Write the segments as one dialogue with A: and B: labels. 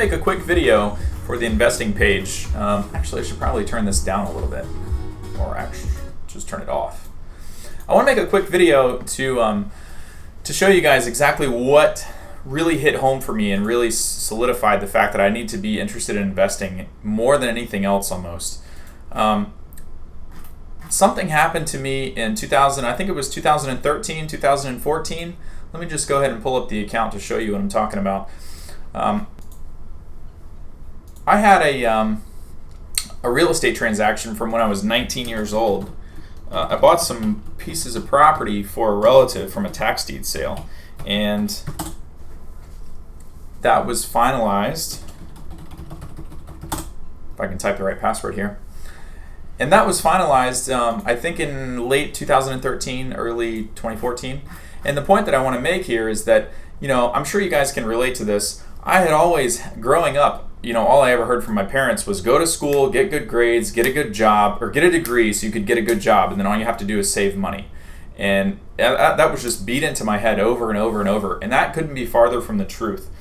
A: to make a quick video for the investing page. Actually, I should probably turn this down a little bit, or actually just turn it off. I want to make a quick video to show you guys exactly what really hit home for me and really solidified the fact that I need to be interested in investing more than anything else almost. Something happened to me in 2000, I think it was 2013, 2014. Let me just go ahead and pull up the account to show you what I'm talking about. I had a real estate transaction from when I was 19 years old. I bought some pieces of property for a relative from a tax deed sale, and that was finalized. If I can type the right password here. And that was finalized, I think in late 2013, early 2014. And the point that I want to make here is that, I'm sure you guys can relate to this. I had always, growing up, all I ever heard from my parents was go to school, get good grades, get a good job, or get a degree so you could get a good job, and then all you have to do is save money. And that was just beat into my head over and over and over, and that couldn't be farther from the truth.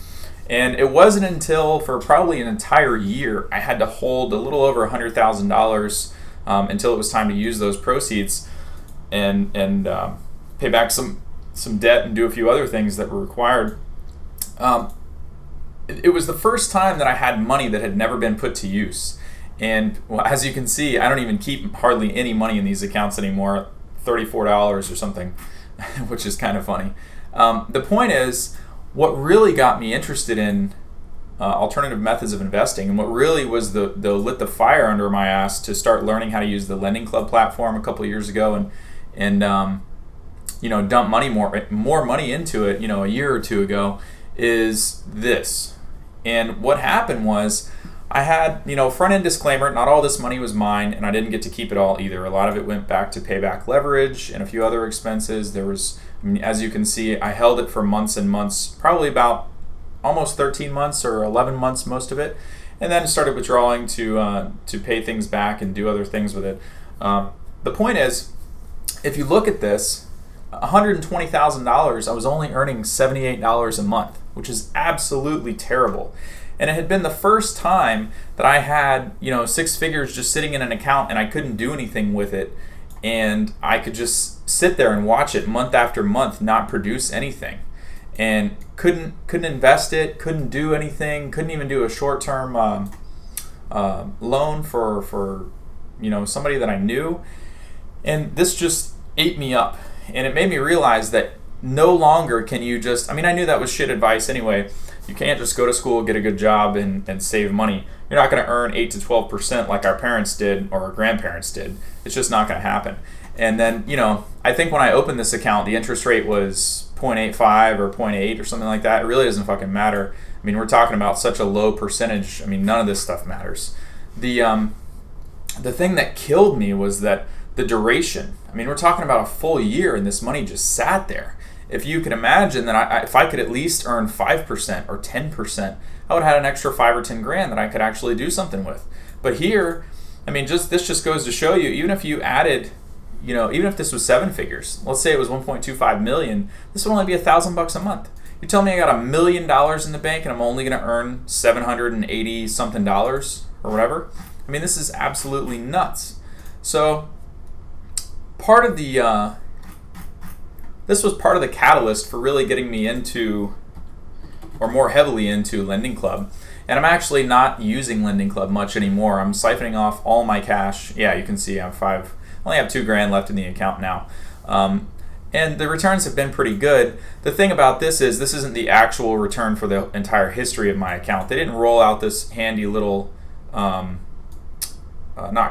A: And it wasn't until, for probably an entire year, I had to hold a little over $100,000 until it was time to use those proceeds and pay back some debt and do a few other things that were required. It was the first time that I had money that had never been put to use. And as you can see, I don't even keep hardly any money in these accounts anymore, $34 or something, which is kind of funny. The point is, what really got me interested in alternative methods of investing, and what really was the lit the fire under my ass to start learning how to use the Lending Club platform a couple of years ago, and dump more money into it, a year or two ago, is this. And what happened was, I had, front end disclaimer, not all this money was mine, and I didn't get to keep it all either. A lot of it went back to pay back leverage and a few other expenses. There was, as you can see, I held it for months and months, probably about almost 13 months or 11 months, most of it, and then started withdrawing to pay things back and do other things with it. The point is, if you look at this, $120,000, I was only earning $78 a month, which is absolutely terrible. And it had been the first time that I had, six figures just sitting in an account and I couldn't do anything with it. And I could just sit there and watch it month after month, not produce anything. And couldn't invest it, couldn't do anything, couldn't even do a short-term loan for somebody that I knew. And this just ate me up. And it made me realize that no longer can you just, I knew that was shit advice anyway. You can't just go to school, get a good job, and save money. You're not going to earn 8 to 12% like our parents did or our grandparents did. It's just not going to happen. And then, I think when I opened this account, the interest rate was 0.85 or 0.8 or something like that. It really doesn't fucking matter. We're talking about such a low percentage. None of this stuff matters. The thing that killed me was that the duration. We're talking about a full year and this money just sat there. If you can imagine that if I could at least earn 5% or 10%, I would have had an extra 5 or 10 grand that I could actually do something with. But here, this just goes to show you, even if you added, even if this was 7 figures, let's say it was 1.25 million, this would only be $1,000 a month. You're telling me I got $1 million in the bank and I'm only going to earn $780 something dollars or whatever? This is absolutely nuts. So part of the this was part of the catalyst for really getting me into, or more heavily into, Lending Club. And I'm actually not using Lending Club much anymore. I'm siphoning off all my cash. Yeah, you can see I only have $2 grand left in the account now. And the returns have been pretty good. The thing about this isn't the actual return for the entire history of my account. They didn't roll out this handy little, not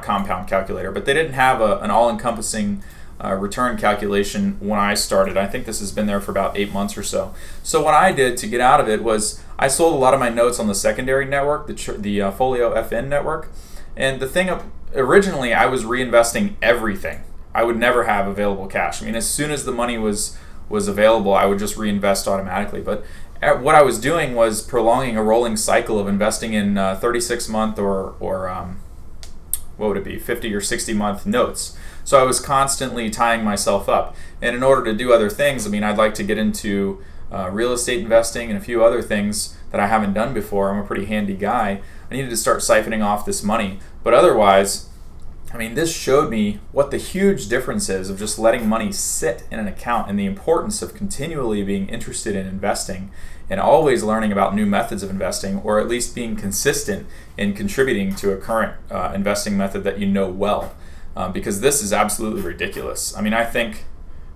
A: compound calculator, but they didn't have an all-encompassing return calculation when I started. I think this has been there for about 8 months or so. So what I did to get out of it was I sold a lot of my notes on the secondary network, the Folio FN network. And the thing, originally I was reinvesting everything. I would never have available cash. As soon as the money was available, I would just reinvest automatically. But what I was doing was prolonging a rolling cycle of investing in 36-month or what would it be, 50 or 60-month notes. So I was constantly tying myself up. And in order to do other things, I'd like to get into real estate investing and a few other things that I haven't done before. I'm a pretty handy guy. I needed to start siphoning off this money. But otherwise, I mean, this showed me what the huge difference is of just letting money sit in an account and the importance of continually being interested in investing and always learning about new methods of investing, or at least being consistent in contributing to a current investing method that you know well. Because this is absolutely ridiculous. I mean, I think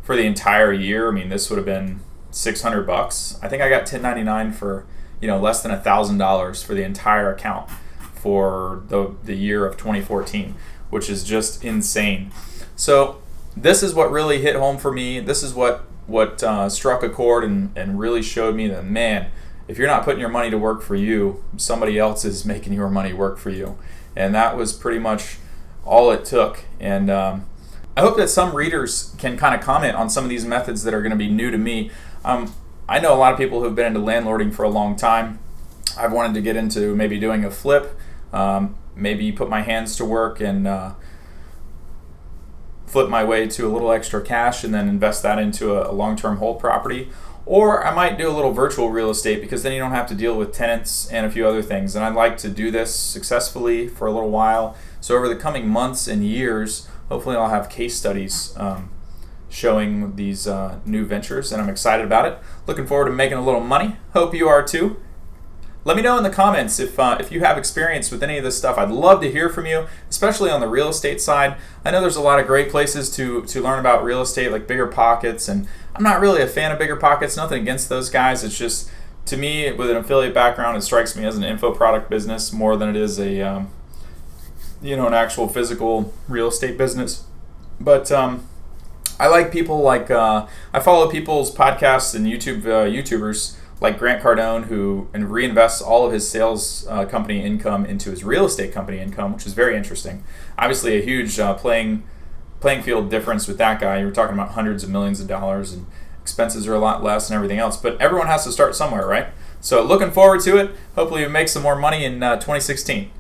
A: for the entire year, I mean, this would have been $600. I think I got 1099 for less than $1,000 for the entire account for the year of 2014, which is just insane. So this is what really hit home for me. This is what struck a chord and really showed me that, man, if you're not putting your money to work for you, somebody else is making your money work for you. And that was pretty much all it took. And I hope that some readers can kind of comment on some of these methods that are going to be new to me. I know a lot of people who've been into landlording for a long time. I've wanted to get into maybe doing a flip, maybe put my hands to work and flip my way to a little extra cash and then invest that into a long-term hold property. Or I might do a little virtual real estate, because then you don't have to deal with tenants and a few other things. And I'd like to do this successfully for a little while. So over the coming months and years, hopefully I'll have case studies showing these new ventures, and I'm excited about it. Looking forward to making a little money. Hope you are too. Let me know in the comments if you have experience with any of this stuff. I'd love to hear from you, especially on the real estate side. I know there's a lot of great places to learn about real estate, like Bigger Pockets, and I'm not really a fan of Bigger Pockets. Nothing against those guys. It's just, to me, with an affiliate background, it strikes me as an info product business more than it is a an actual physical real estate business. But I like people like I follow people's podcasts and YouTubers like Grant Cardone, who reinvests all of his sales company income into his real estate company income, which is very interesting. Obviously, a huge playing field difference with that guy. You're talking about hundreds of millions of dollars, and expenses are a lot less and everything else. But everyone has to start somewhere, right? So looking forward to it. Hopefully we make some more money in 2016.